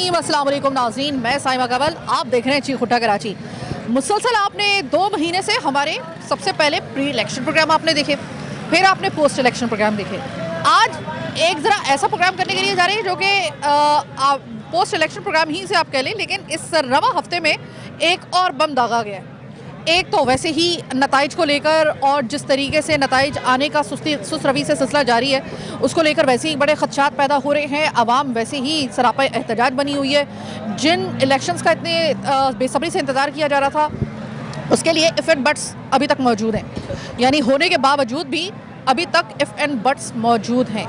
रहीम, अस्सलाम वालेकुम नाज़रीन, मैं साइमा कवल, आप देख रहे हैं चीखुट्टा कराची। मुसलसल आपने 2 महीने से हमारे सबसे पहले प्री इलेक्शन प्रोग्राम आपने देखे, फिर आपने पोस्ट इलेक्शन प्रोग्राम देखे। आज एक ज़रा ऐसा प्रोग्राम करने के लिए जा रहे हैं जो कि पोस्ट इलेक्शन प्रोग्राम ही से आप कह लें, लेकिन इस रवा हफ्ते में एक और बम दागा गया है। एक तो वैसे ही नताइज को लेकर और जिस तरीके से नताइज आने का सुस्त रवि से सिलसिला जारी है, उसको लेकर वैसे ही बड़े खदशात पैदा हो रहे हैं। आवाम वैसे ही सरापा एहतजाज बनी हुई है। जिन इलेक्शंस का इतने बेसब्री से इंतज़ार किया जा रहा था, उसके लिए इफ़ एंड बट्स अभी तक मौजूद हैं, यानी होने के बावजूद भी अभी तक इफ़ एंड बट्स मौजूद हैं।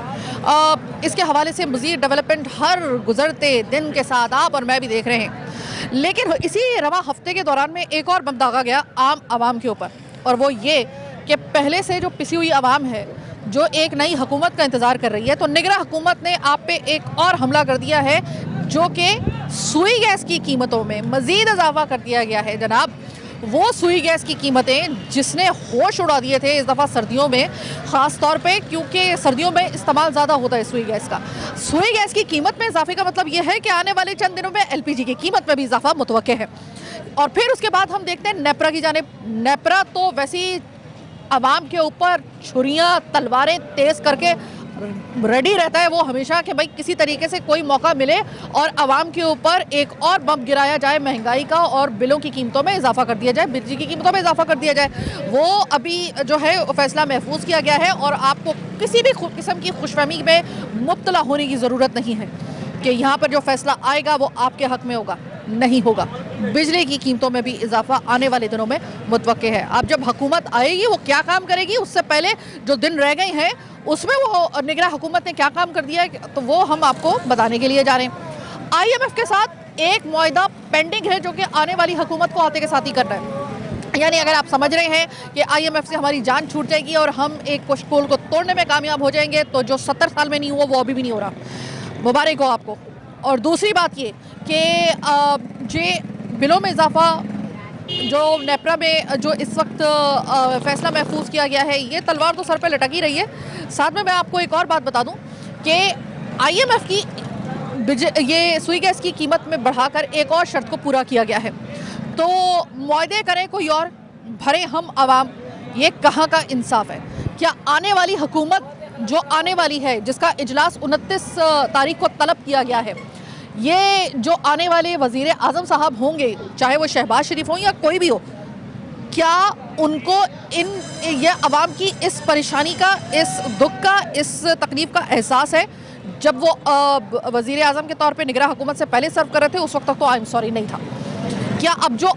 इसके हवाले से मज़ीद डेवलपमेंट हर गुजरते दिन के साथ आप और मैं भी देख रहे हैं। लेकिन इसी रवा हफ्ते के दौरान में एक और बम दागा गया आम आवाम के ऊपर, और वो ये कि पहले से जो पिसी हुई आवाम है, जो एक नई हुकूमत का इंतज़ार कर रही है, तो निगरां हुकूमत ने आप पे एक और हमला कर दिया है, जो कि सुई गैस की कीमतों में मज़ीद इजाफा कर दिया गया है। जनाब, वो सुई गैस की कीमतें जिसने होश उड़ा दिए थे इस दफ़ा सर्दियों में, ख़ास तौर पे क्योंकि सर्दियों में इस्तेमाल ज़्यादा होता है सुई गैस का। सुई गैस की कीमत में इजाफे का मतलब यह है कि आने वाले चंद दिनों में एलपीजी की कीमत में भी इजाफा मुतवक्के है। और फिर उसके बाद हम देखते हैं नेपरा की जानिब। नेपरा तो वैसे ही आवाम के ऊपर छुरियाँ तलवारें तेज़ करके रेडी रहता है वो हमेशा कि भाई किसी तरीके से कोई मौका मिले और आवाम के ऊपर एक और बम गिराया जाए, महंगाई का, और बिलों की कीमतों में इजाफा कर दिया जाए, बिजली की कीमतों में इजाफा कर दिया जाए। वो अभी जो है फैसला महफूज किया गया है और आपको किसी भी किस्म की खुशफहमी में मुब्तला होने की ज़रूरत नहीं है कि यहाँ पर जो फैसला आएगा वो आपके हक़ में होगा। नहीं होगा। बिजली की कीमतों में भी इजाफा आने वाले दिनों में मुतवक्के है। अब जब हुकूमत आएगी वो क्या काम करेगी, उससे पहले जो दिन रह गए हैं उसमें वो निगरां हुकूमत ने क्या काम कर दिया है, तो वो हम आपको बताने के लिए जा रहे हैं। IMF के साथ एक मुआहदा पेंडिंग है जो कि आने वाली हुकूमत को आते के साथ ही करना है। यानी अगर आप समझ रहे हैं कि IMF से हमारी जान छूट जाएगी और हम एक पुशकोल को तोड़ने में कामयाब हो जाएंगे, तो जो 70 साल में नहीं हुआ वो अभी भी नहीं हो रहा। मुबारक हो आपको। और दूसरी बात ये कि जे बिलों में इजाफा जो नेपरा में जो इस वक्त फैसला महफूज किया गया है, ये तलवार तो सर पे लटक ही रही है। साथ में मैं आपको एक और बात बता दूं कि IMF की ये सुई गैस की कीमत में बढ़ाकर एक और शर्त को पूरा किया गया है। तो मुआहदे करें कोई और, भरे हम आवाम, ये कहाँ का इंसाफ है? क्या आने वाली हुकूमत जो आने वाली है, जिसका इजलास 29 तारीख को तलब किया गया है, ये जो आने वाले वज़ीर आज़म साहब होंगे, चाहे वो शहबाज शरीफ हो या कोई भी हो, क्या उनको ये अवाम की इस परेशानी का, इस दुख का, इस तकलीफ़ का एहसास है? जब वो वज़ीर आज़म के तौर पे निगरां हुकूमत से पहले सर्व कर रहे थे, उस वक्त तक तो आई एम सॉरी नहीं था। क्या अब जो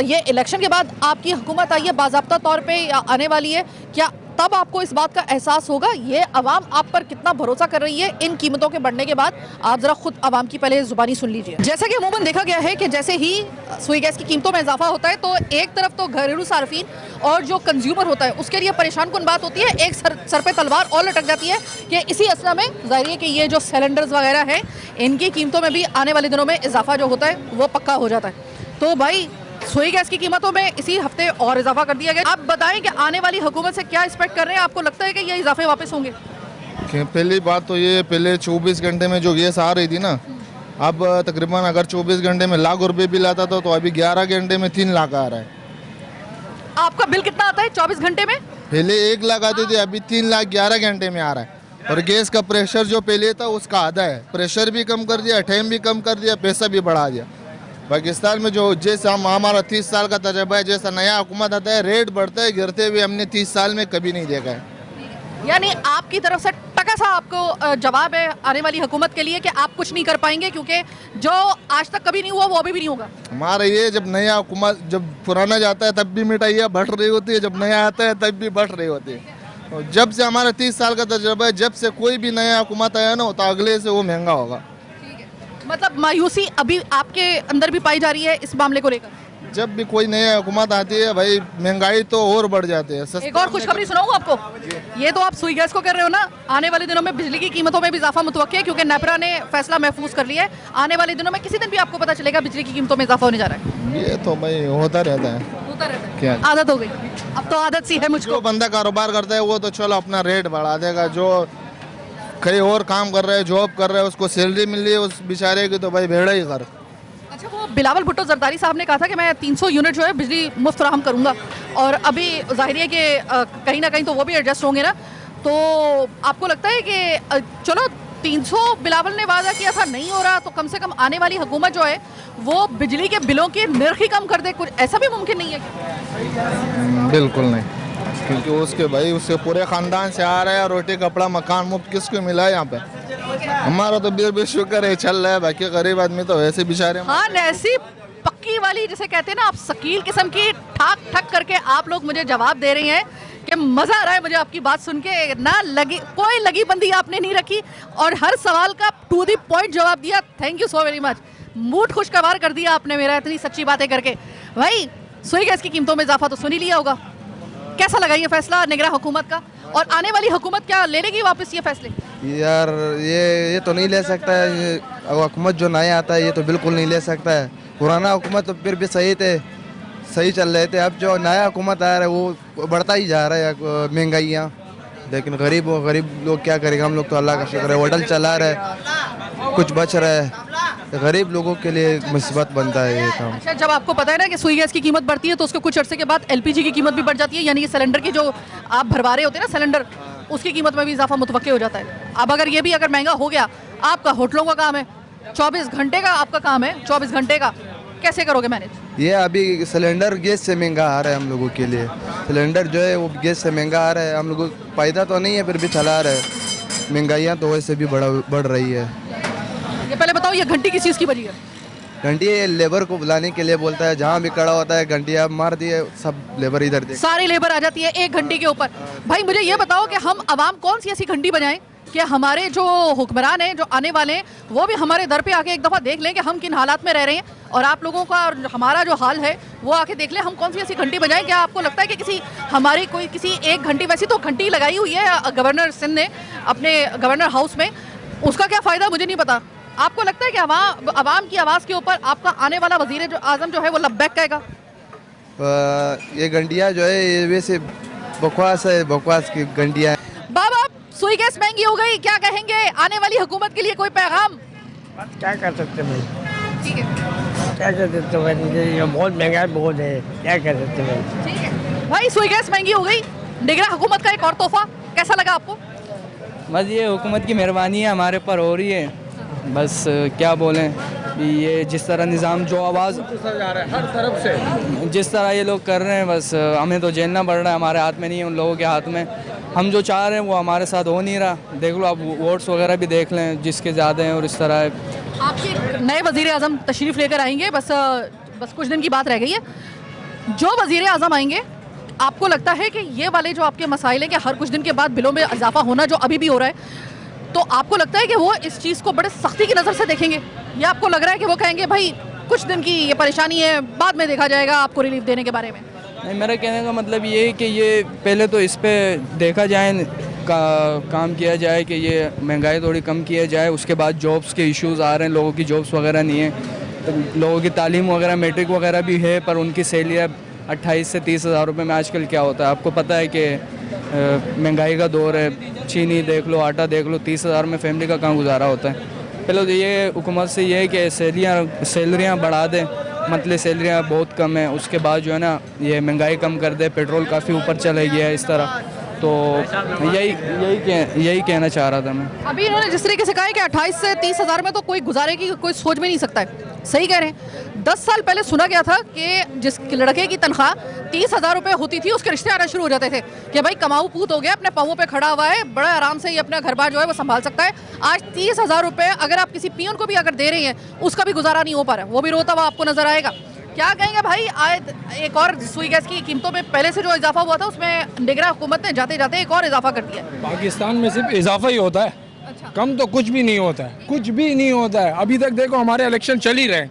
ये इलेक्शन के बाद आपकी हुकूमत आई है, बाज़ाब्ता तौर पे आने वाली है, क्या तब आपको इस बात का एहसास होगा ये अवाम आप पर कितना भरोसा कर रही है इन कीमतों के बढ़ने के बाद? आप ज़रा खुद अवाम की पहले ज़ुबानी सुन लीजिए। जैसा कि अमूमन देखा गया है कि जैसे ही सुई गैस की कीमतों में इजाफा होता है, तो एक तरफ तो घरेलू सार्फिन और जो कंज्यूमर होता है उसके लिए परेशान कुन बात होती है, एक सर पे तलवार और लटक जाती है कि इसी असला में ज़ाहिर है कि ये जो सिलेंडर्स वगैरह हैं, इनकी कीमतों में भी आने वाले दिनों में इजाफा जो होता है वो पक्का हो जाता है। तो भाई सुई गैस की कीमतों में इसी हफ्ते और इजाफा कर दिया गया। आप बताएं कि आने वाली हुकूमत से क्या एक्सपेक्ट कर रहे हैं? आपको लगता है कि ये इजाफे वापस होंगे? पहली बात तो ये, पहले 24 घंटे में जो गैस आ रही थी ना, अब तकरीबन अगर 24 घंटे में लाख रुपए बिल आता था, तो अभी 11 घंटे में 3 लाख आ रहा है। आपका बिल कितना आता है 24 घंटे में? पहले 1 लाख आती थी, अभी 3 लाख 11 घंटे में आ रहा है। और गैस का प्रेशर जो पहले था उसका आधा है। प्रेशर भी कम कर दिया, टाइम भी कम कर दिया, पैसा भी बढ़ा दिया। पाकिस्तान में जो जैसा हमारा 30 साल का तजर्बा है, जैसा नया हुकूमत आता है रेट बढ़ता है, गिरते हुए हमने 30 साल में कभी नहीं देखा है। यानी आपकी तरफ से टका सा आपको जवाब है आने वाली हुकूमत के लिए कि आप कुछ नहीं कर पाएंगे, क्योंकि जो आज तक कभी नहीं हुआ वो अभी भी नहीं होगा। हमारा ये, जब नया हुकूमत, जब पुराना जाता है तब भी मिठाइयाँ बढ़ रही होती है, जब नया आता है तब भी बढ़ रही होती है। जब से हमारा 30 साल का तजर्बा है, जब से कोई भी नया हुकूमत आया ना, तो अगले से वो महंगा होगा। मतलब मायूसी अभी आपके अंदर भी पाई जा रही है इस मामले को लेकर? जब भी कोई नया हुकूमत आती है भाई, महंगाई तो और बढ़ जाती है। एक और खुशखबरी सुनाऊं आपको? ये तो आप सुई गैस को कर रहे हो ना, आने वाले दिनों में बिजली की कीमतों में भी इजाफा मुतवक्के है, क्योंकि नेपरा ने फैसला महफूज कर लिया है। आने वाले दिनों में किसी दिन भी आपको पता चलेगा बिजली की कीमतों में इजाफा होने जा रहा है। ये तो भाई होता रहता है, क्या आदत हो गई, अब तो आदत सी है मुझको। जो बंदा कारोबार करता है वो तो चलो अपना रेट बढ़ा देगा, जो कहीं और काम कर रहा है, जॉब कर रहा है, उसको सैलरी मिल रही है उस बेचारे की, तो भाई भेड़ा ही कर। अच्छा, वो बिलावल भुट्टो जरदारी साहब ने कहा था कि मैं 300 यूनिट जो है बिजली मुफ्त फराहम करूंगा, और अभी जाहिर है कि कहीं ना कहीं तो वो भी एडजस्ट होंगे ना। तो आपको लगता है कि चलो 300 बिलावल ने वादा किया था, नहीं हो रहा, तो कम से कम आने वाली हुकूमत जो है वो बिजली के बिलों की निर्ख ही कम कर दे, कुछ ऐसा भी मुमकिन नहीं है क्या? बिल्कुल नहीं, क्योंकि उसके भाई उसके पूरे ख़ानदान से आ रहा है, रोटी कपड़ा मकान मुफ्त किसको मिला है यहाँ पे? हमारा तो बिल शुक्र है चल रहा है, बाकी गरीब आदमी तो वैसे बेचारे। हाँ, ऐसी पक्की वाली जिसे कहते हैं ना आप, शकील किस्म की ठाक ठक करके आप लोग मुझे जवाब दे रही हैं कि मज़ा आ रहा है मुझे आपकी बात सुन के। ना लगी, कोई लगी बंदी आपने नहीं रखी, और हर सवाल का टू द पॉइंट जवाब दिया। Thank you so very much, mood खुशगवार कर दिया आपने मेरा इतनी सच्ची बातें करके। भाई सुई गैस की कीमतों में इजाफा तो सुन ही लिया होगा, कैसा लगा ये फैसला निगरान हुकूमत का, और आने वाली हुकूमत क्या ले लेगी वापस ये फैसले? यार ये तो नहीं ले सकता है, ये हुकूमत जो नया आता है ये तो बिल्कुल नहीं ले सकता है। पुराना हुकूमत तो फिर भी सही थे, सही चल रहे थे। अब जो नया हुकूमत आ रहा है वो बढ़ता ही जा रहा है महंगाइयाँ, लेकिन गरीब लोग क्या करेंगे? हम लोग तो अल्लाह का शुक्र है होटल चला रहे, कुछ बच रहा है। गरीब लोगों के लिए मुसीबत बनता है ये काम। अच्छा, जब आपको पता है ना कि सुई गैस की कीमत बढ़ती है तो उसके कुछ अर्से के बाद एलपीजी की कीमत भी बढ़ जाती है, यानी कि सिलेंडर की जो आप भरवा रहे होते हैं ना सिलेंडर, उसकी कीमत में भी इजाफा मुतवक्के हो जाता है। अब अगर ये भी अगर महंगा हो गया, आपका होटलों का काम है, 24 घंटे का आपका काम है, 24 घंटे का कैसे करोगे मैनेज? ये अभी सिलेंडर गैस से महंगा आ रहा है हम लोगों के लिए, सिलेंडर जो है वो गैस से महंगा आ रहा है। हम लोगों को फायदा तो नहीं है, फिर भी चला रहा है। महंगाइयाँ तो वैसे भी बढ़ रही है। ये पहले बताओ, ये घंटी किस चीज़ की बजी है? घंटी लेबर को बुलाने के लिए बोलता है, जहाँ भी खड़ा होता है घंटी आप मार दिए, सब लेबर इधर देख, सारी लेबर आ जाती है एक घंटी के ऊपर। भाई मुझे ये बताओ कि हम आवाम कौन सी ऐसी घंटी बजाएं कि हमारे जो हुक्मरान हैं, जो आने वाले हैं, वो भी हमारे दर पे आके एक दफ़ा देख लें कि हम किन हालात में रह रहे हैं, और आप लोगों का और हमारा जो हाल है वो आके देख लें। हम कौन सी ऐसी घंटी बजाएं? क्या आपको लगता है कि किसी एक घंटी, वैसे तो घंटी लगाई हुई है गवर्नर सिंध ने अपने गवर्नर हाउस में, उसका क्या फ़ायदा मुझे नहीं पता। आपको लगता है कि आवाम की आवाज़ के ऊपर आपका आने वाला वज़ीर आज़म जो है वो लब्बैक कहेगा? ये घंटियाँ जो है ये वैसे बकवास है, बकवास की घंटियाँ। बाबा सुई गैस महंगी हो गई, क्या कहेंगे? आने वाली हुकूमत के लिए कोई पैगाम? क्या कर सकते हैं भाई, ठीक है, क्या कर सकते हैं भाई, ये बहुत महंगाई बहुत है, क्या कर सकते हैं भाई। ठीक है भाई, सुई गैस महंगी हो गई, निगरान हुकूमत का एक और तोहफा, कैसा लगा आपको? बस ये हुकूमत की मेहरबानी है हमारे ऊपर हो रही है, बस क्या बोलें। ये जिस तरह निज़ाम जो आवाज़ हर तरफ से जिस तरह ये लोग कर रहे हैं, बस हमें तो झेलना पड़ रहा है, हमारे हाथ में नहीं है, उन लोगों के हाथ में। हम जो चाह रहे हैं वो हमारे साथ हो नहीं रहा। देख लो आप वोट्स वगैरह भी देख लें जिसके ज़्यादा हैं, और इस तरह है। आपके नए वज़ीर आज़म तशरीफ़ लेकर आएंगे, बस कुछ दिन की बात रह गई है। जो वज़ीर आज़म आएंगे, आपको लगता है कि ये वाले जो आपके मसाइल हैं कि हर कुछ दिन के बाद बिलों में इजाफा होना जो अभी भी हो रहा है, तो आपको लगता है कि वो इस चीज़ को बड़े सख्ती की नज़र से देखेंगे, या आपको लग रहा है कि वो कहेंगे भाई कुछ दिन की ये परेशानी है, बाद में देखा जाएगा आपको रिलीफ देने के बारे में? नहीं, मेरा कहने का मतलब ये है कि ये पहले तो इस पर देखा जाए, काम किया जाए कि ये महंगाई थोड़ी कम किया जाए। उसके बाद जॉब्स के इश्यूज़ आ रहे हैं, लोगों की जॉब्स वगैरह नहीं है, तो लोगों की तालीम वगैरह मैट्रिक वगैरह भी है, पर उनकी सैलरी 28 से 30 हज़ार रुपये में आजकल क्या होता है आपको पता है कि महंगाई का दौर है। चीनी देख लो, आटा देख लो, 30 हज़ार में फैमिली का कहाँ गुजारा होता है। पहले तो ये हुकूमत से ये है कि सैलरियाँ बढ़ा दें, मंथली सैलरियाँ बहुत कम है। उसके बाद जो है ना ये महंगाई कम कर दे, पेट्रोल काफ़ी ऊपर चला गया है इस तरह, तो यही कहना चाह रहा था मैं। अभी इन्होंने जिस तरीके से कहा है कि 28 से 30 हज़ार में तो कोई गुजारे की कोई सोच भी नहीं सकता है, सही कह रहे हैं। 10 साल पहले सुना गया था कि जिस लड़के की तनख्वाह 30 हज़ार रुपये होती थी, उसके रिश्ते आना शुरू हो जाते थे कि भाई कमाऊ पूत हो गया, अपने पाँवों पे खड़ा हुआ है, बड़ा आराम से ये अपना घर बार जो है वो संभाल सकता है। आज 30 हज़ार रुपये अगर आप किसी पियोन को भी अगर दे रही हैं, उसका भी गुजारा नहीं हो पा रहा है, वो भी रोता हुआ आपको नजर आएगा। क्या कहेंगे भाई? एक और सुई गैस की कीमतों में पहले से जो इजाफा हुआ था उसमें निगरान हुकूमत ने जाते जाते एक और इजाफा कर दिया। पाकिस्तान में सिर्फ इजाफा ही होता है, अच्छा। कम तो कुछ भी नहीं होता है, कुछ भी नहीं होता है। अभी तक देखो हमारे इलेक्शन चल ही रहे हैं,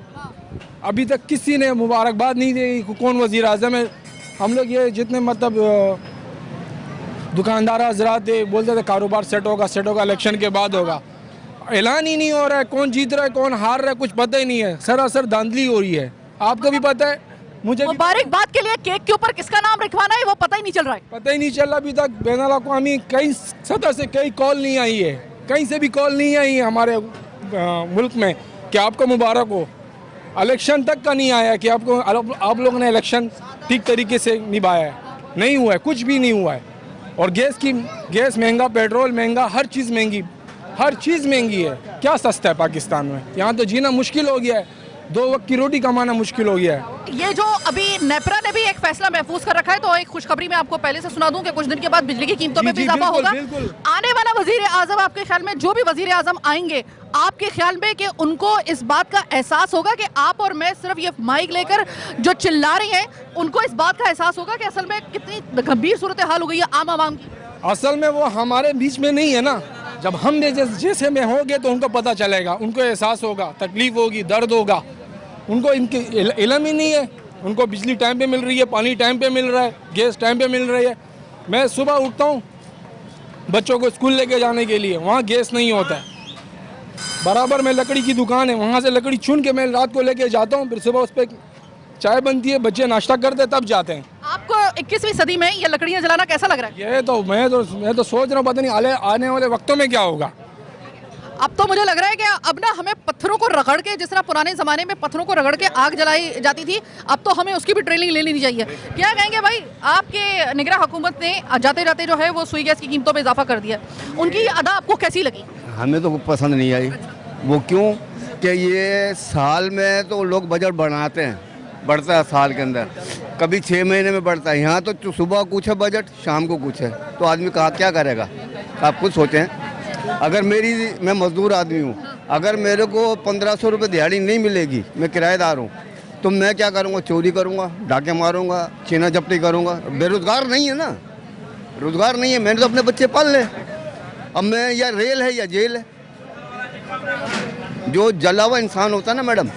अभी तक किसी ने मुबारकबाद नहीं दी कौन वज़ीर आज़म है। हम लोग ये जितने मतलब दुकानदार हजरात बोलते थे कारोबार सेट होगा इलेक्शन के बाद होगा, ऐलान ही नहीं हो रहा है। कौन जीत रहा है कौन हार रहा है कुछ पता ही नहीं है, सरासर धांधली हो रही है। आपको भी पता है, मुझे भी मुबारकबाद के लिए केक के ऊपर किसका नाम लिखवाना है वो पता ही नहीं चल रहा है। पता ही नहीं चल रहा अभी तक। बैनुल अक़वामी कई सतह से कई कॉल नहीं आई है, कहीं से भी कॉल नहीं आई हमारे मुल्क में कि आपको मुबारक हो। इलेक्शन तक का नहीं आया कि आपको आप लोगों ने इलेक्शन ठीक तरीके से निभाया है, नहीं हुआ है, कुछ भी नहीं हुआ है। और गैस महंगा, पेट्रोल महंगा, हर चीज़ महंगी है। क्या सस्ता है पाकिस्तान में? यहाँ तो जीना मुश्किल हो गया है, 2 वक्त की रोटी कमाना मुश्किल हो गया है। ये जो अभी नेपरा ने भी एक फैसला महफूज कर रखा है, तो एक खुशखबरी मैं आपको पहले से सुना दूं कि कुछ दिन के बाद बिजली की कीमतों में भी जी, इजाफा होगा। बिल्कुल। आने वाला वजीर आजम, आपके ख्याल में जो भी वजीर आजम आएंगे, आपके ख्याल में कि उनको इस बात का एहसास होगा कि आप और मैं सिर्फ ये माइक लेकर जो चिल्ला रहे हैं, उनको इस बात का एहसास होगा कि असल में कितनी गंभीर सूरत हाल हो गई है आम आवाम की? असल में वो हमारे बीच में नहीं है ना। जब हम जैसे में होंगे तो उनको पता चलेगा, उनको एहसास होगा, तकलीफ होगी, दर्द होगा। उनको इनके इल्म ही नहीं है। उनको बिजली टाइम पे मिल रही है, पानी टाइम पे मिल रहा है, गैस टाइम पे मिल रही है। मैं सुबह उठता हूँ बच्चों को स्कूल लेके जाने के लिए, वहाँ गैस नहीं होता है। बराबर में लकड़ी की दुकान है, वहाँ से लकड़ी चुन के मैं रात को लेके जाता हूँ, फिर सुबह उस पर चाय बनती है, बच्चे नाश्ता करते तब जाते हैं। आपको 21वीं सदी में ये लकड़ियाँ जलाना कैसा लग रहा है? ये तो मैं तो सोच रहा हूँ, पता नहीं आने वाले वक्तों में क्या होगा। अब तो मुझे लग रहा है कि अब ना हमें पत्थरों को रगड़ के, जिस तरह पुराने ज़माने में पत्थरों को रगड़ के आग जलाई जाती थी, अब तो हमें उसकी भी ट्रेनिंग ले लेनी चाहिए। क्या कहेंगे भाई, आपके निगरान हुकूमत ने जाते जाते जो है वो सुई गैस की कीमतों में इजाफा कर दिया, उनकी अदा आपको कैसी लगी? हमें तो पसंद नहीं आई। वो क्यों कि ये साल में तो लोग बजट बढ़ाते हैं, बढ़ता है साल के अंदर, कभी 6 महीने में बढ़ता है। यहाँ तो सुबह कुछ है बजट, शाम को कुछ है, तो आदमी कहाँ क्या करेगा? आप खुद सोचें। अगर मैं मजदूर आदमी हूँ, अगर मेरे को 1500 रुपये दिहाड़ी नहीं मिलेगी, मैं किराएदार हूँ, तो मैं क्या करूँगा? चोरी करूँगा, डाके मारूँगा, छीना झपटी करूँगा। बेरोजगार नहीं है ना, रोजगार नहीं है, मैंने तो अपने बच्चे पाल ले। अब मैं या रेल है या जेल है। जो जला हुआ इंसान होता है ना मैडम,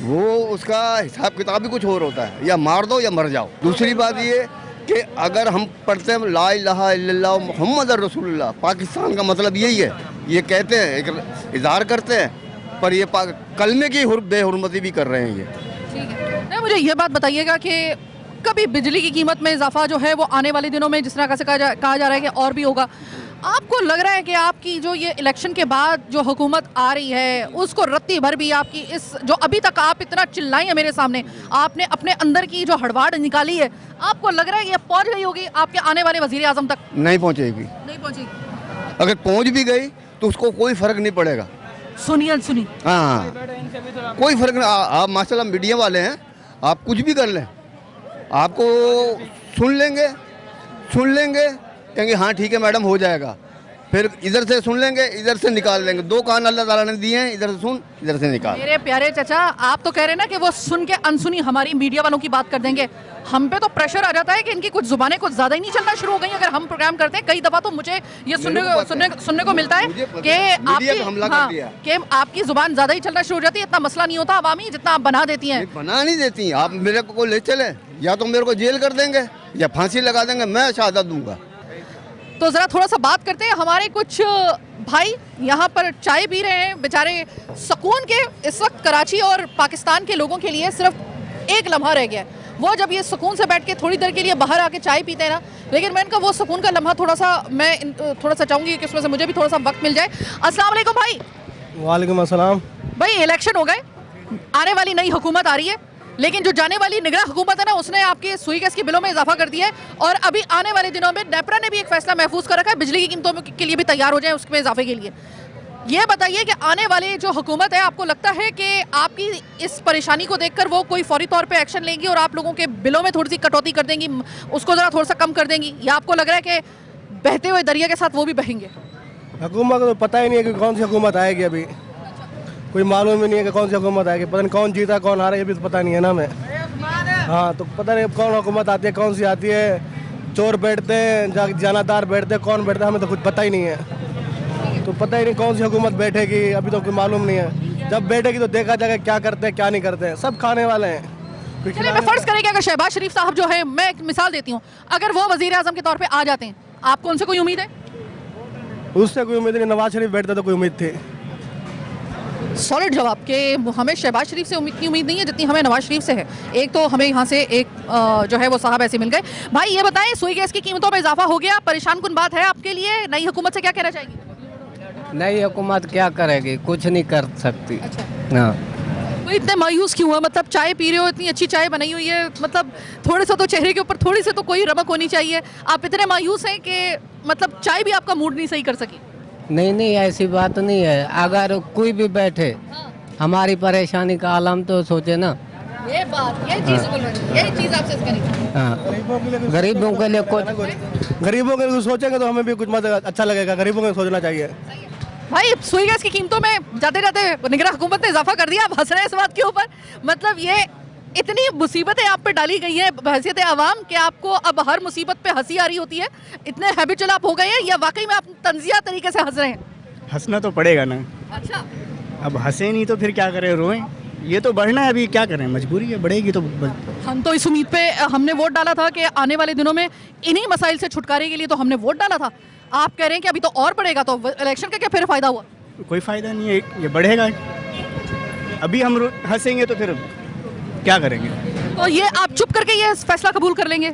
वो उसका हिसाब किताब भी कुछ और होता है, या मार दो या मर जाओ। दूसरी बात ये कि अगर हम पढ़ते हैं ला इलाहा इल्लल्लाह मुहम्मद रसूलुल्लाह, पाकिस्तान का मतलब यही है, ये कहते हैं, एक इज़हार करते हैं, पर ये कलमे की बेहुरमती भी कर रहे हैं ये। ठीक है, नहीं मुझे ये बात बताइएगा कि कभी बिजली की कीमत में इजाफा जो है वो आने वाले दिनों में जिस तरह से कहा जा रहा है कि और भी होगा, आपको लग रहा है कि आपकी जो ये इलेक्शन के बाद जो हुकूमत आ रही है उसको रत्ती भर भी आपकी इस जो अभी तक आप इतना चिल्लाई है मेरे सामने, आपने अपने अंदर की जो हड़बाड़ निकाली है, आपको लग रहा है ये पहुंच गई होगी आपके आने वाले वजीर आजम तक? नहीं पहुँचेगी। नहीं पहुंची। अगर पहुँच भी गई तो उसको कोई फ़र्क नहीं पड़ेगा। सुनी हाँ, कोई फ़र्क नहीं। आप माशाल्लाह मीडिया वाले हैं, आप कुछ भी कर लें, आपको सुन लेंगे, कहेंगे हाँ ठीक है मैडम हो जाएगा, फिर इधर से सुन लेंगे, इधर से निकाल लेंगे। 2 कान अल्लाह ताला ने दिए हैं, इधर से सुन, इधर से निकाल। मेरे प्यारे चाचा, आप तो कह रहे हैं ना कि वो सुन के अनसुनी हमारी मीडिया वालों की बात कर देंगे। हम पे तो प्रेशर आ जाता है कि इनकी कुछ जुबानें कुछ ज़्यादा ही नहीं चलना शुरू हो गई अगर हम प्रोग्राम करते हैं। कई दफ़ा तो मुझे ये सुनने को मिलता है कि आपकी जुबान ज़्यादा ही चलना शुरू हो जाती है। इतना मसला नहीं होता अवामी जितना आप बना देती हैं। बना नहीं देती, आप मेरे को ले चले, या तो मेरे को जेल कर देंगे या फांसी लगा देंगे, मैं शहादत दूंगा। तो ज़रा थोड़ा सा बात करते हैं। हमारे कुछ भाई यहाँ पर चाय पी रहे हैं, बेचारे सुकून के। इस वक्त कराची और पाकिस्तान के लोगों के लिए सिर्फ एक लम्हा रह गया है, वो जब ये सुकून से बैठ के थोड़ी देर के लिए बाहर आके चाय पीते हैं ना। लेकिन मैं इनका वो सुकून का लम्हा थोड़ा सा चाहूँगी कि उसमें से मुझे भी थोड़ा सा वक्त मिल जाए। अस्सलाम वालेकुम भाई। वालेकुम अस्सलाम। भाई इलेक्शन हो गए, आने वाली नई हुकूमत आ रही है, लेकिन जो जाने वाली निगरान हुकूमत है ना उसने आपके सुई गैस के बिलों में इजाफा कर दिया है। और अभी आने वाले दिनों में नेपरा ने भी एक फैसला महफूज कर रखा है, बिजली की कीमतों के लिए भी तैयार हो जाए उसमें इजाफे के लिए। ये बताइए कि आने वाली जो हुकूमत है, आपको लगता है कि आपकी इस परेशानी को देखकर वो कोई फौरी तौर पे एक्शन लेंगी और आप लोगों के बिलों में थोड़ी सी कटौती कर देंगी, उसको ज़रा थोड़ा सा कम कर देंगी, या आपको लग रहा है कि बहते हुए दरिया के साथ वो भी बहेंगे? हुकूमत को तो पता ही नहीं है कि कौन सी हुकूमत आएगी, अभी कोई मालूम ही नहीं है कि कौन सी हुकूमत आएगी। पता नहीं कौन जीता कौन हारा, ये भी तो पता नहीं है ना हमें। हाँ, तो पता नहीं कौन हुकूमत आती है, कौन सी आती है। चोर बैठते हैं, जानादार बैठते हैं, कौन बैठता है हमें तो कुछ पता ही नहीं है। तो पता ही नहीं कौन सी हुकूमत बैठेगी, अभी तो कोई मालूम नहीं है। जब बैठेगी तो देखा जाएगा क्या करते हैं क्या नहीं करते हैं, सब खाने वाले हैं। चलिए मैं फर्ज करें कि अगर शहबाज शरीफ साहब जो है, मैं एक मिसाल देती हूँ, अगर वो वजीर आजम के तौर पे आ जाते हैं, आपको उनसे कोई उम्मीद है? उससे कोई उम्मीद नहीं, नवाज शरीफ बैठता तो कोई उम्मीद थी। सॉलिड जवाब कि हमें शहबाज शरीफ से उतनी उम्मीद नहीं है जितनी हमें नवाज शरीफ से है। एक तो हमें यहाँ से एक जो है वो साहब ऐसे मिल गए। भाई ये बताएं, सुई गैस की कीमतों में इजाफा हो गया, परेशान कुन बात है आपके लिए, नई हुकूमत से क्या कहना चाहेंगे? नई हुकूमत क्या करेगी, कुछ नहीं कर सकती। हाँ, तो इतने मायूस क्यों है? मतलब चाय पी रहे हो, इतनी अच्छी चाय बनाई हुई है, मतलब थोड़े सा तो चेहरे के ऊपर थोड़ी सी तो कोई रमक होनी चाहिए। आप इतने मायूस हैं कि मतलब चाय भी आपका मूड नहीं सही कर सकी। नहीं ऐसी बात नहीं है। अगर कोई भी बैठे हमारी परेशानी का आलम तो सोचे ना। ये बात, ये चीज बोल रहे हैं, यही चीज आपसे करी। हाँ, गरीबों के लिए कुछ, गरीबों के लिए सोचेंगे तो हमें भी कुछ मतलब अच्छा लगेगा। गरीबों को सोचना चाहिए। भाई सुई गैस की कीमतों में जाते जाते निगरान हुकूमत ने इजाफा कर दिया। आप हंस रहे हैं इस बात के ऊपर? मतलब ये इतनी मुसीबतें आप पे डाली गई हैं बहसियत आवाम कि आपको अब हर मुसीबत पे हंसी आ रही होती है? इतने हैबिचुअल आप हो गए हैं या वाकई में आप तंजिया तरीके से हंस रहे हैं? हंसना तो पड़ेगा ना। अच्छा, अब हंसे नहीं तो फिर क्या करें, रोएं? ये तो बढ़ना है, अभी क्या करें, मजबूरी है, बढ़ेगी तो हम तो इस उम्मीद पे हमने वोट डाला था कि आने वाले दिनों में इन्हीं मसाइल से छुटकारे के लिए तो हमने वोट डाला था। आप कह रहे हैं कि अभी तो और बढ़ेगा, तो इलेक्शन का क्या फिर फायदा हुआ? कोई फ़ायदा नहीं है, ये बढ़ेगा। अभी हम हंसेंगे तो फिर क्या करेंगे? तो ये आप चुप करके ये फैसला कबूल कर लेंगे?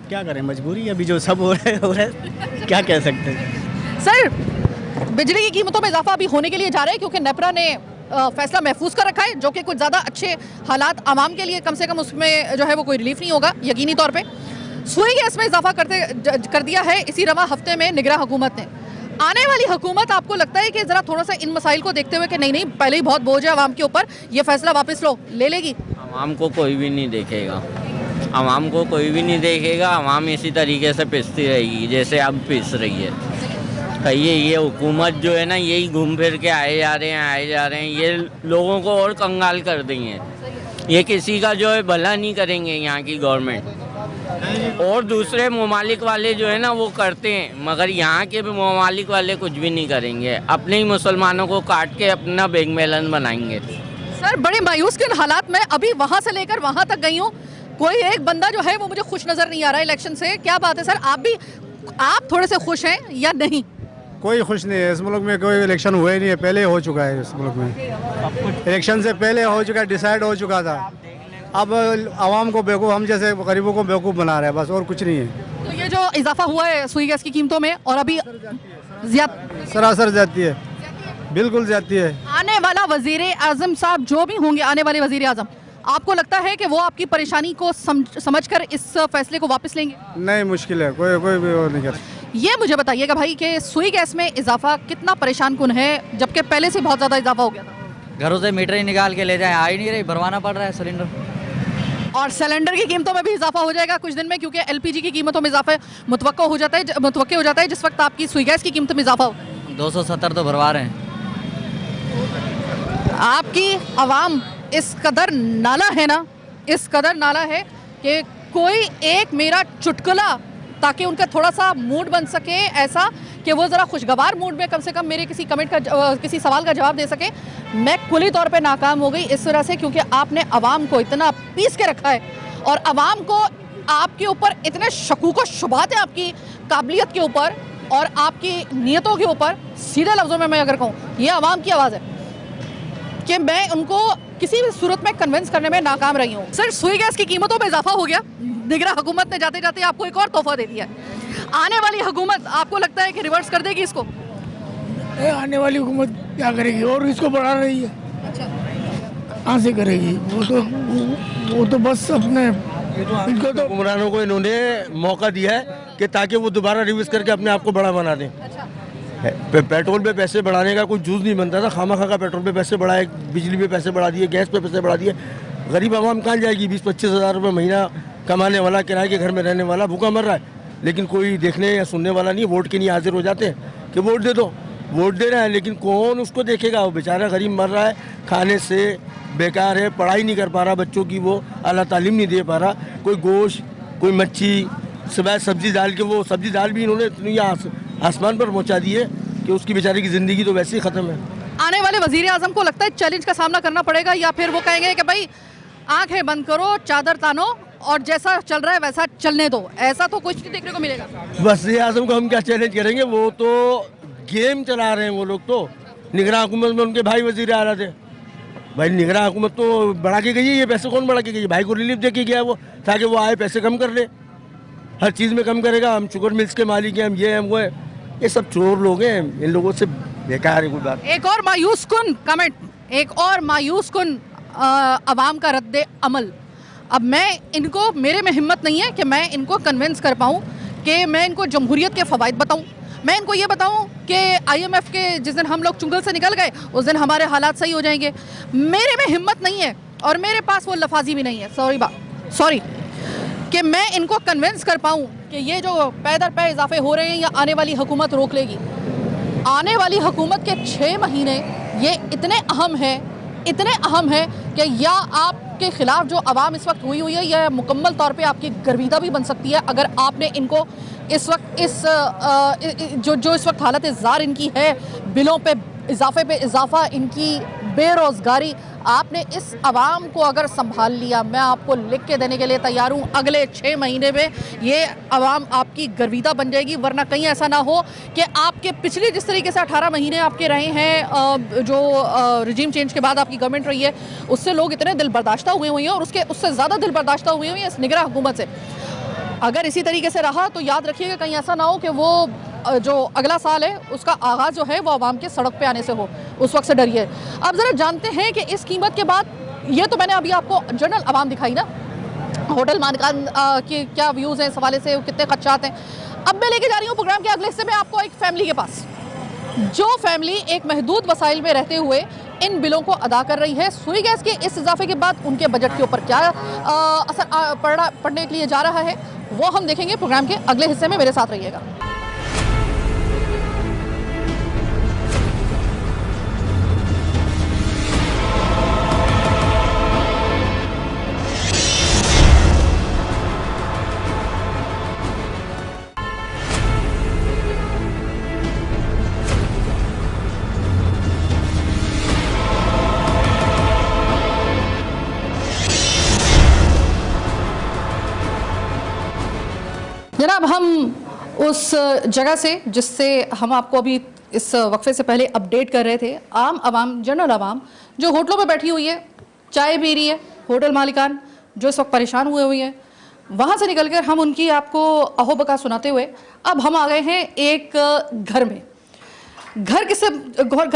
क्या करें, मजबूरी है, अभी जो सब हो रहा है क्या कह सकते हैं। सर, बिजली की कीमतों में इजाफा अभी होने के लिए जा रहा है क्योंकि नेपरा ने फैसला महफूज कर रखा है, जो कि कुछ ज़्यादा अच्छे हालात आवाम के लिए, कम से कम उसमें जो है वो कोई रिलीफ नहीं होगा यकीनी तौर पे। सुई गैस में इजाफा कर दिया है इसी रवा हफ्ते में निगरान हुकूमत ने। आने वाली हुकूमत आपको लगता है कि ज़रा थोड़ा सा इन मसाइल को देखते हुए कि नहीं पहले ही बहुत बोझ है आवाम के ऊपर, ये फैसला वापस लो, ले लेगी? आवाम को कोई भी नहीं देखेगा, आवाम को कोई भी नहीं देखेगा। आवाम इसी तरीके से पिसती रहेगी जैसे अब पिस रही है। कहिए ये हुकूमत जो है ना, यही घूम फिर के आए जा रहे हैं, ये लोगों को और कंगाल कर देंगे। ये किसी का जो है भला नहीं करेंगे यहाँ की गवर्नमेंट। और दूसरे ममालिक वाले जो है ना वो करते हैं, मगर यहाँ के भी ममालिक वाले कुछ भी नहीं करेंगे, अपने ही मुसलमानों को काट के अपना बेगमेलन बनाएंगे। सर, बड़े मायूस किन हालात में अभी वहाँ से लेकर वहाँ तक गई हूँ, कोई एक बंदा जो है वो मुझे खुश नज़र नहीं आ रहा है इलेक्शन से। क्या बात है सर, आप थोड़े से खुश हैं या नहीं? कोई खुश नहीं है इस मुल्क में, कोई इलेक्शन हुआ ही नहीं है, पहले हो चुका है इस मुल्क में। इलेक्शन से पहले हो चुका है, डिसाइड हो चुका था। अब आवाम को बेवकूफ़, हम जैसे गरीबों को बेवकूफ़ बना रहे हैं, बस और कुछ नहीं है। तो ये जो इजाफा हुआ है सुई गैस की कीमतों में और अभी सरासर जाती है, बिल्कुल जाती है। आने वाला वजीर आजम साहब जो भी होंगे, आने वाले वजीर आजम, आपको लगता है कि वो आपकी परेशानी को समझकर इस फैसले को वापस लेंगे? नहीं, मुश्किल है, कोई भी वो नहीं कर। ये मुझे बताइएगा भाई कि सुई गैस में इजाफा कितना परेशान कुन है, जबकि पहले से बहुत ज़्यादा इजाफा हो गया था। घरों से मीटर ही निकाल के ले जाए, आ ही नहीं रही, भरवाना पड़ रहा है सिलेंडर। और सिलेंडर की कीमतों में भी इजाफा हो जाएगा कुछ दिन में, क्योंकि एलपीजी की कीमतों में इजाफा मुतवक्का हो जाता है जिस वक्त आपकी सुई गैस की कीमतों में इजाफा हो। 270 तो भरवा रहे हैं। आपकी आवाम इस कदर नाला है ना, इस कदर नाला है कि कोई एक मेरा चुटकुला, ताकि उनका थोड़ा सा मूड बन सके ऐसा कि वो ज़रा खुशगवार मूड में कम से कम मेरे किसी कमेंट का किसी सवाल का जवाब दे सके, मैं कुली तौर पे नाकाम हो गई इस वजह से, क्योंकि आपने आवाम को इतना पीस के रखा है और आवाम को आपके ऊपर इतने शकूक व शुबहात हैं आपकी काबिलियत के ऊपर और आपकी नीयतों के ऊपर। सीधे लफ्ज़ों में मैं अगर कहूँ, ये आवाम की आवाज़ है कि मैं उनको किसी भी सूरत में कन्विंस करने में नाकाम रही हूँ। सर, सुई गैस की कीमतों में इजाफा हो गया, निगरान हुकूमत ने जाते जाते आपको एक और तोहफा दे दिया है। आने वाली हुकूमत आपको लगता है कि रिवर्स कर देगी इसको? आने वाली हुकूमत क्या करेगी, और इसको बढ़ा रही है। कहाँ से करेगी? वो तो बस अपने इनको तो हुक्मरानों को इन्होंने मौका दिया है कि ताकि वो दोबारा रिवर्स करके अपने आप को बड़ा बना दें। पेट्रोल पे पैसे बढ़ाने का कोई जूझ नहीं बनता था, खामा का पेट्रोल पे पैसे बढ़ाए, बिजली पे पैसे बढ़ा दिए, गैस पे पैसे बढ़ा दिए। गरीब आवाम कहाँ जाएगी? 20-25 हज़ार रुपये महीना कमाने वाला, किराए के घर में रहने वाला भूखा मर रहा है, लेकिन कोई देखने या सुनने वाला नहीं। वोट के लिए हाजिर हो जाते हैं कि वोट दे दो, वोट दे रहे हैं, लेकिन कौन उसको देखेगा? वो बेचारा गरीब मर रहा है, खाने से बेकार है, पढ़ाई नहीं कर पा रहा बच्चों की, वो आला तालीम नहीं दे पा रहा। कोई गोश्त, कोई मच्छी, सुबह सब्जी दाल के, वो सब्जी दाल भी इन्होंने इतनी आसमान पर पहुँचा दी है कि उसकी बेचारे की ज़िंदगी तो वैसे ही ख़त्म है। आने वाले वजीर आजम को लगता है चैलेंज का सामना करना पड़ेगा, या फिर वो कहेंगे कि भाई आंखें बंद करो, चादर तानो और जैसा चल रहा है वैसा चलने दो? ऐसा तो कुछ नहीं देखने को मिलेगा। वज़ीर आज़म को हम क्या चैलेंज करेंगे? वो तो गेम चला रहे हैं वो लोग। तो निगरान हुकूमत में उनके भाई वज़ीर आला थे, भाई निगरान हुकूमत तो बढ़ा के गई है, ये पैसे कौन बढ़ा के गई? भाई को रिलीफ दे के गया वो, ताकि वो आए पैसे कम कर ले, हर चीज़ में कम करेगा। हम शुगर मिल्स के मालिक हैं, हम ये हैं वो है, ये सब चोर लोग हैं, इन लोगों से बेकार है कोई बात। एक और मायूस कुन कमेंट, एक और मायूस कुन अवाम का रद्द अमल। अब मैं इनको, मेरे में हिम्मत नहीं है कि मैं इनको कन्विंस कर पाऊँ कि मैं इनको जमहूरियत के फ़वाइद बताऊँ, मैं इनको ये बताऊँ कि IMF के जिस दिन हम लोग चुंगल से निकल गए उस दिन हमारे हालात सही हो जाएंगे। मेरे में हिम्मत नहीं है और मेरे पास वो लफाजी भी नहीं है, सॉरी कि मैं इनको कन्विंस कर पाऊँ कि ये जो पै दर पै इजाफे हो रहे हैं या आने वाली हुकूमत रोक लेगी। आने वाली हुकूमत के 6 महीने ये इतने अहम है कि या आपके ख़िलाफ़ जो आवाम इस वक्त हुई है यह मुकम्मल तौर पे आपकी गर्विदा भी बन सकती है अगर आपने इनको इस वक्त जो इस वक्त हालत ज़ार इनकी है, बिलों पे इजाफा, इनकी बेरोज़गारी, आपने इस आवाम को अगर संभाल लिया, मैं आपको लिख के देने के लिए तैयार हूँ, अगले 6 महीने में ये आवाम आपकी गर्विदा बन जाएगी। वरना कहीं ऐसा ना हो कि आपके पिछले जिस तरीके से 18 महीने आपके रहे हैं, जो रिजीम चेंज के बाद आपकी गवर्नमेंट रही है, उससे लोग इतने दिल बर्दाश्ता हुए हैं और उससे ज़्यादा दिल बर्दाश्ता हुए हैं इस निगरान हुकूमत से। अगर इसी तरीके से रहा तो याद रखिएगा कहीं ऐसा ना हो कि वो जो अगला साल है उसका आगाज़ जो है वो आवाम के सड़क पे आने से हो, उस वक्त से डरिए। अब ज़रा जानते हैं कि इस कीमत के बाद, ये तो मैंने अभी आपको जनरल आवाम दिखाई ना, होटल मालिकान के क्या व्यूज़ हैं इस हवाले से, कितने खदशात हैं। अब मैं लेके जा रही हूँ प्रोग्राम के अगले हिस्से में आपको एक फैमिली के पास, जो फैमिली एक महदूद वसाइल में रहते हुए इन बिलों को अदा कर रही है। सुई गैस के इस इजाफे के बाद उनके बजट के ऊपर क्या असर पड़ने के लिए जा रहा है वो हम देखेंगे प्रोग्राम के अगले हिस्से में। मेरे साथ रहिएगा। जनाब, हम उस जगह से जिससे हम आपको अभी इस वक्फे से पहले अपडेट कर रहे थे, आम आवाम, जनरल आवाम जो होटलों में बैठी हुई है, चाय पी रही है, होटल मालिकान जो इस वक्त परेशान हुए हैं, वहाँ से निकलकर हम उनकी आपको अहोबका सुनाते हुए अब हम आ गए हैं एक घर में। घर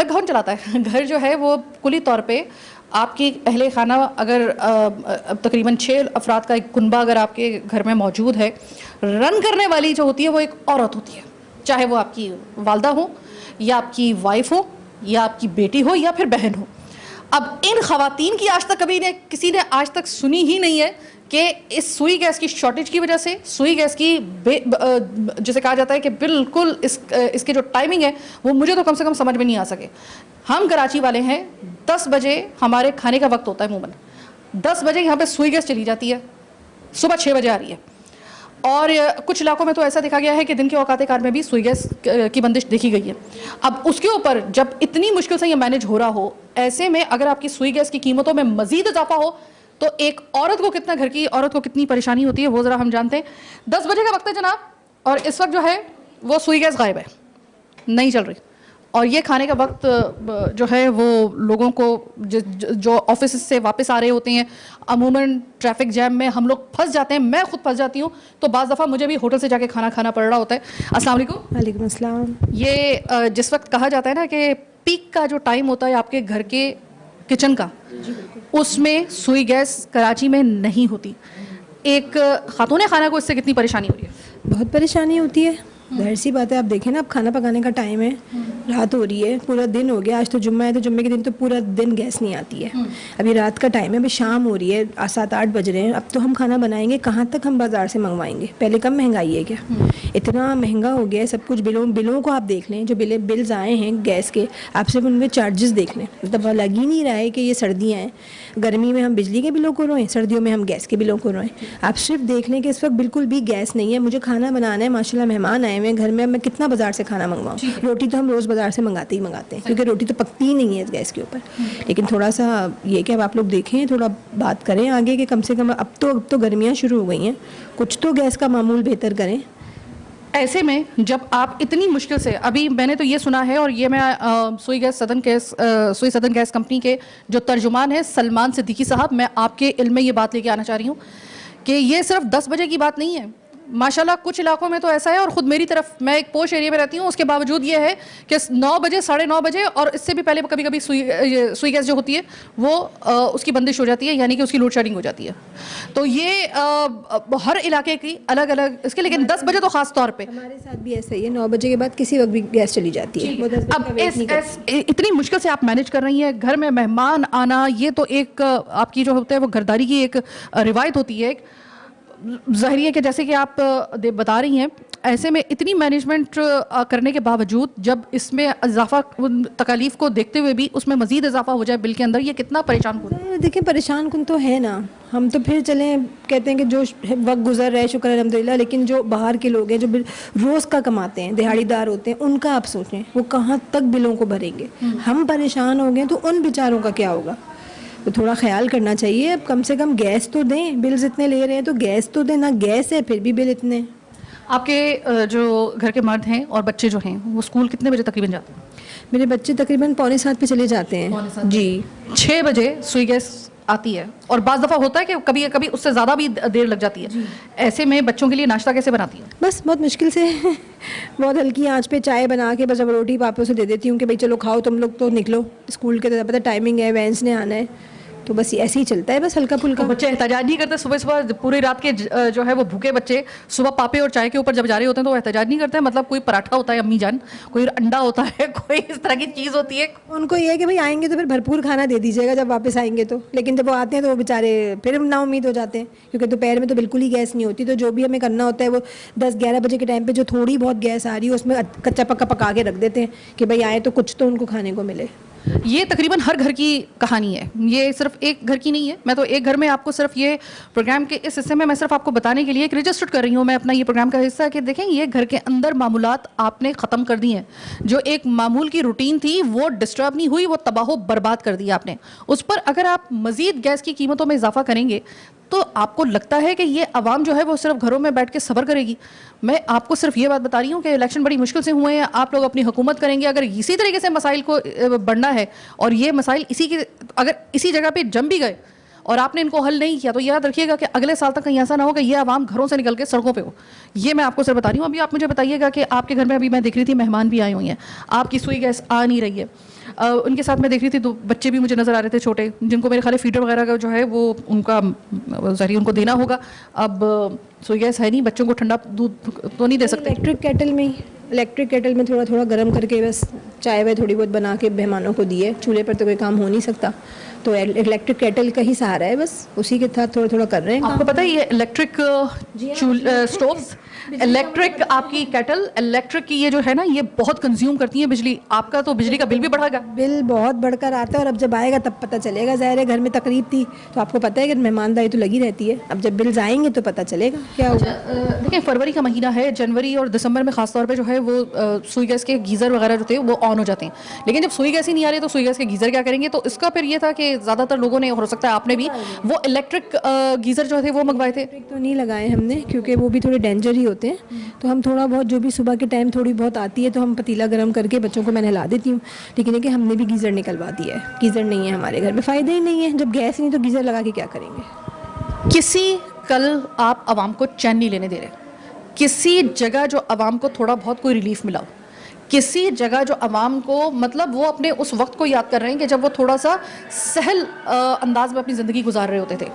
कौन चलाता है? घर जो है वो कुली तौर पे आपकी अहले खाना, अगर तकरीबन 6 अफराद का एक कुनबा अगर आपके घर में मौजूद है, रन करने वाली जो होती है वो एक औरत होती है, चाहे वो आपकी वालदा हो या आपकी वाइफ हो या आपकी बेटी हो या फिर बहन हो। अब इन ख़वातीन की आज तक किसी ने आज तक सुनी ही नहीं है कि इस सुई गैस की शॉर्टेज की वजह से, सुई गैस की जिसे कहा जाता है कि बिल्कुल इसकी जो टाइमिंग है वो मुझे तो कम से कम समझ में नहीं आ सके। हम कराची वाले हैं, 10 बजे हमारे खाने का वक्त होता है अमूमन, 10 बजे यहाँ पे सुई गैस चली जाती है, सुबह 6 बजे आ रही है। और कुछ इलाकों में तो ऐसा देखा गया है कि दिन के औकात कार में भी सुई गैस की बंदिश देखी गई है। अब उसके ऊपर जब इतनी मुश्किल से ये मैनेज हो रहा हो, ऐसे में अगर आपकी सुई गैस की कीमतों में मजीद इजाफा हो तो एक औरत को कितना, घर की औरत को कितनी परेशानी होती है वो ज़रा हम जानते हैं। 10 बजे का वक्त है जनाब, और इस वक्त जो है वो सुई गैस गायब है, नहीं चल रही। और ये खाने का वक्त जो है वो लोगों को जो ऑफिस से वापस आ रहे होते हैं, अमूमन ट्रैफिक जैम में हम लोग फंस जाते हैं, मैं खुद फंस जाती हूँ, तो बाज़ दफ़ा मुझे भी होटल से जाके खाना खाना पड़ रहा होता है। अस्सलाम वालेकुम। वालेकुम अस्सलाम। ये जिस वक्त कहा जाता है ना कि पीक का जो टाइम होता है आपके घर के किचन का, उसमें सुई गैस कराची में नहीं होती। एक खातून खाना को इससे कितनी परेशानी हो रही है? बहुत परेशानी होती है, जाहिर सी बात है। आप देखें ना, अब खाना पकाने का टाइम है, रात हो रही है, पूरा दिन हो गया, आज तो जुम्मा है, तो जुम्मे के दिन तो पूरा दिन गैस नहीं आती है। अभी रात का टाइम है, अभी शाम हो रही है, 7-8 बज रहे हैं, अब तो हम खाना बनाएंगे कहाँ तक, हम बाज़ार से मंगवाएंगे? पहले कम महंगाई है क्या? इतना महंगा हो गया है सब कुछ। बिलों को आप देख लें, जो बिल्स आए हैं गैस के, आप सिर्फ उनमें चार्जेस देख लें, मतलब लग ही नहीं रहा है कि ये सर्दियाँ हैं। गर्मी में हम बिजली के बिलों को रोएं, सर्दियों में हम गैस के बिलों को रोएं। आप सिर्फ देख लें कि इस वक्त बिल्कुल भी गैस नहीं है। मुझे खाना बनाना है, माशाल्लाह मेहमान आए हुए हैं घर में, मैं कितना बाज़ार से खाना मंगवाऊँ? रोटी तो हम रोज़ बाज़ार से मंगाते हैं, क्योंकि रोटी तो पकती ही नहीं है इस गैस के ऊपर। लेकिन थोड़ा सा ये कि अब आप लोग देखें, थोड़ा बात करें आगे कि कम से कम अब तो गर्मियाँ शुरू हो गई हैं, कुछ तो गैस का मामूल बेहतर करें। ऐसे में जब आप इतनी मुश्किल से, अभी मैंने तो ये सुना है, और ये मैं सुई सदन गैस कंपनी के जो तर्जुमान है सलमान सिद्दीकी साहब, मैं आपके इल्म में ये बात लेके आना चाह रही हूँ कि ये सिर्फ 10 बजे की बात नहीं है, माशाल्लाह कुछ इलाकों में तो ऐसा है, और ख़ुद मेरी तरफ, मैं एक पोश एरिया में रहती हूँ, उसके बावजूद ये है कि 9 बजे 9:30 बजे और इससे भी पहले कभी कभी सुई गैस जो होती है वो उसकी बंदिश हो जाती है, यानी कि उसकी लोड शेडिंग हो जाती है। तो ये हर इलाके की अलग अलग इसके, लेकिन 10 बजे तो ख़ास तौर पर हमारे साथ भी ऐसा ही है, 9 बजे के बाद किसी वक्त भी गैस चली जाती है। वो 10 बजे अब का वेट नहीं करती। इतनी मुश्किल से आप मैनेज कर रही हैं, घर में मेहमान आना, ये तो एक आपकी जो होता है वो घरदारी की एक रिवायत होती है। ज़ाहिर है कि जैसे कि आप बता रही हैं, ऐसे में इतनी मैनेजमेंट करने के बावजूद जब इसमें इजाफा तकालीफ को देखते हुए भी उसमें मज़ीद इजाफा हो जाए बिल के अंदर, ये कितना परेशान कुन। देखिए परेशान कुन तो है ना, हम तो फिर चलें, कहते हैं कि जो वक्त गुजर रहा है शुक्र अल्हम्दुलिल्लाह, लेकिन जो बाहर के लोग हैं जो रोज़ का कमाते हैं, दिहाड़ीदार होते हैं, उनका आप सोचें वो कहाँ तक बिलों को भरेंगे। हम परेशान हो गए तो उन बेचारों का क्या होगा। तो थोड़ा ख्याल करना चाहिए। अब कम से कम गैस तो दें, बिल्स इतने ले रहे हैं तो गैस तो दें, ना गैस है फिर भी बिल इतने। आपके जो घर के मर्द हैं और बच्चे जो हैं वो स्कूल कितने बजे तकरीबन जाते हैं? मेरे बच्चे तकरीबन 6:45 पे चले जाते हैं जी। 6 बजे सुई गैस आती है, और बाज़ दफ़ा होता है कि कभी कभी उससे ज़्यादा भी देर लग जाती है। ऐसे में बच्चों के लिए नाश्ता कैसे बनाती है? बस बहुत मुश्किल से बहुत हल्की आंच पे चाय बना के बस जब रोटी पापा से दे देती हूँ कि भाई चलो खाओ तुम लोग, तो निकलो स्कूल के, तो पता टाइमिंग है, वैंस ने आना है, तो बस ऐसे ही चलता है, बस हल्का फुल्का। बच्चे एहतजाज नहीं करते? सुबह सुबह पूरी रात के जो है वो भूखे बच्चे सुबह पापे और चाय के ऊपर जब जा रहे होते हैं तो वो एहतजाज नहीं करते हैं? मतलब कोई पराठा होता है अम्मी जान, कोई अंडा होता है, कोई इस तरह की चीज़ होती है। उनको ये है कि भाई आएंगे तो फिर भरपूर खाना दे दीजिएगा जब वापस आएंगे तो, लेकिन जब वो आते हैं तो वो बेचारे फिर नाउम्मीद हो जाते हैं, क्योंकि दोपहर में तो बिल्कुल ही गैस नहीं होती। तो जो भी हमें करना होता है वो 10-11 बजे के टाइम पर जो थोड़ी बहुत गैस आ रही है उसमें कच्चा पक्का पका के रख देते हैं कि भाई आए तो कुछ तो उनको खाने को मिले। ये तकरीबन हर घर की कहानी है, ये सिर्फ एक घर की नहीं है। मैं तो एक घर में आपको सिर्फ ये प्रोग्राम के इस हिस्से में मैं सिर्फ आपको बताने के लिए एक रजिस्टर्ड कर रही हूँ मैं अपना ये प्रोग्राम का हिस्सा, कि देखें ये घर के अंदर मामूलात आपने ख़त्म कर दी हैं। जो एक मामूल की रूटीन थी वो डिस्टर्ब नहीं हुई, वो तबाह बर्बाद कर दी आपने। उस पर अगर आप मज़ीद गैस की कीमतों में इजाफा करेंगे तो आपको लगता है कि ये आवाम जो है वो सिर्फ घरों में बैठ के सब्र करेगी? मैं आपको सिर्फ ये बात बता रही हूँ कि इलेक्शन बड़ी मुश्किल से हुए हैं, आप लोग अपनी हुकूमत करेंगे, अगर इसी तरीके से मसाइल को बढ़ना है और ये मसाइल अगर इसी जगह पे जम भी गए और आपने इनको हल नहीं किया, तो याद रखिएगा कि अगले साल तक कहीं ऐसा ना हो कि ये आवाम घरों से निकल के सड़कों पे हो। ये मैं आपको सिर्फ बता रही हूँ। अभी आप मुझे बताइएगा कि आपके घर में, अभी मैं देख रही थी मेहमान भी आए हुए हैं, आपकी सुई गैस आ नहीं रही है, उनके साथ मैं देख रही थी 2 बच्चे भी मुझे नज़र आ रहे थे छोटे, जिनको मेरे ख्याल फीडर वगैरह का जो है वो उनका ज़रिए उनको देना होगा। अब सुई गैस है नहीं, बच्चों को ठंडा दूध तो नहीं दे सकते। इलेक्ट्रिक केटल में थोड़ा थोड़ा गर्म करके बस चाय वाय थोड़ी बहुत बना के मेहमानों को दिए। चूल्हे पर तो कोई काम हो नहीं सकता, तो इलेक्ट्रिक केटल का ही सहारा है, बस उसी के साथ थोड़ा थोड़ा कर रहे हैं। आपको पता है ये इलेक्ट्रिक स्टोव्स, इलेक्ट्रिक आपकी केटल, इलेक्ट्रिक की ये जो है ना ये बहुत कंज्यूम करती है बिजली। आपका तो बिजली का बिल भी बढ़ेगा? बिल बहुत बढ़कर आता है, और अब जब आएगा तब पता चलेगा। ज़ाहिर है घर में तकरीब थी तो आपको पता है कि मेहमानदारी तो लगी रहती है, अब जब बिल्स आएंगे तो पता चलेगा क्या होगा। देखिए फरवरी का महीना है, जनवरी और दिसंबर में खासतौर पर जो है वो सुई गैस के गीज़र वगैरह जो थे वो ऑन हो जाते हैं, लेकिन जब सुई गैस ही नहीं आ रही तो सुई गैस के गीज़र क्या करेंगे? तो इसका फिर ये था कि ज़्यादातर लोगों ने, हो सकता है आपने भी, वो इलेक्ट्रिक गीज़र जो थे वो मंगवाए थे। तो नहीं लगाए हमने, क्योंकि वो भी थोड़े डेंजर ही होते हैं, तो हम थोड़ा बहुत जो भी सुबह के टाइम थोड़ी बहुत आती है तो हम पतीला गर्म करके बच्चों को मैं नहला देती हूँ। लेकिन है कि हमने भी गीज़र निकलवा दिया है, गीज़र नहीं है हमारे घर में, फ़ायदा ही नहीं है, जब गैस नहीं तो गीज़र लगा के क्या करेंगे। कल आप आवाम को चैन नहीं लेने दे रहे, किसी जगह जो आवाम को थोड़ा बहुत कोई रिलीफ मिला हो, किसी जगह जो आवाम को, मतलब वो अपने उस वक्त को याद कर रहे हैं कि जब वो थोड़ा सा सहल अंदाज में अपनी ज़िंदगी गुजार रहे होते थे।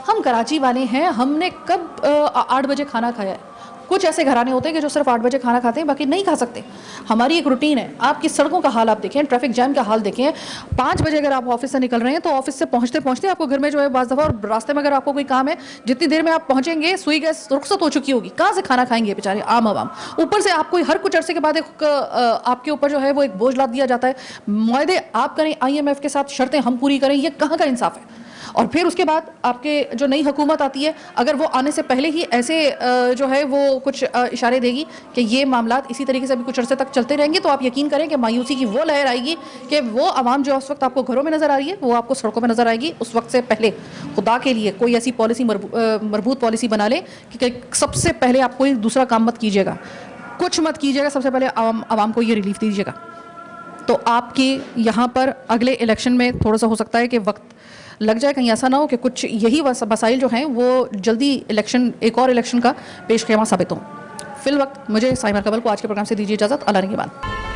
हम कराची वाले हैं, हमने कब 8 बजे खाना खाया है? कुछ ऐसे घराने होते हैं कि जो सिर्फ 8 बजे खाना खाते हैं, बाकी नहीं खा सकते। हमारी एक रूटीन है। आपकी सड़कों का हाल आप देखें, ट्रैफिक जैम का हाल देखें। 5 बजे अगर आप ऑफिस से निकल रहे हैं तो ऑफिस से पहुंचते पहुंचते आपको घर में जो है बाज़ दफ़ा, और रास्ते में अगर आपको कोई काम है, जितनी देर में आप पहुंचेंगे सुई गैस रुखसत हो चुकी होगी। कहाँ से खाना खाएंगे बेचारे आम आवाम? ऊपर से आपको हर कुछ अरसे के बाद आपके ऊपर जो है वो एक बोझ लाद दिया जाता है। मुआहदे आप करें IMF के साथ, शर्तें हम पूरी करें, ये कहाँ का इंसाफ है? और फिर उसके बाद आपके जो नई हुकूमत आती है, अगर वो आने से पहले ही ऐसे जो है वो कुछ इशारे देगी कि ये मामलात इसी तरीके से भी कुछ अरसे तक चलते रहेंगे, तो आप यकीन करें कि मायूसी की वो लहर आएगी कि वो आवाम जो उस वक्त आपको घरों में नज़र आ रही है वो आपको सड़कों में नज़र आएगी। उस वक्त से पहले खुदा के लिए कोई ऐसी पॉलिसी, मरबूत पॉलिसी बना ले कि सबसे पहले आप कोई दूसरा काम मत कीजिएगा, कुछ मत कीजिएगा, सबसे पहले आवाम को ये रिलीफ दीजिएगा। तो आपके यहाँ पर अगले इलेक्शन में थोड़ा सा हो सकता है कि वक्त लग जाए कहीं ऐसा ना हो कि कुछ यही मसाइल जो हैं वो जल्दी इलेक्शन, एक और इलेक्शन का पेश ख़िमा साबित हों। फिल वक्त मुझे साइमा कबल को आज के प्रोग्राम से दीजिए इजाज़त। अल्लाह निगहबान।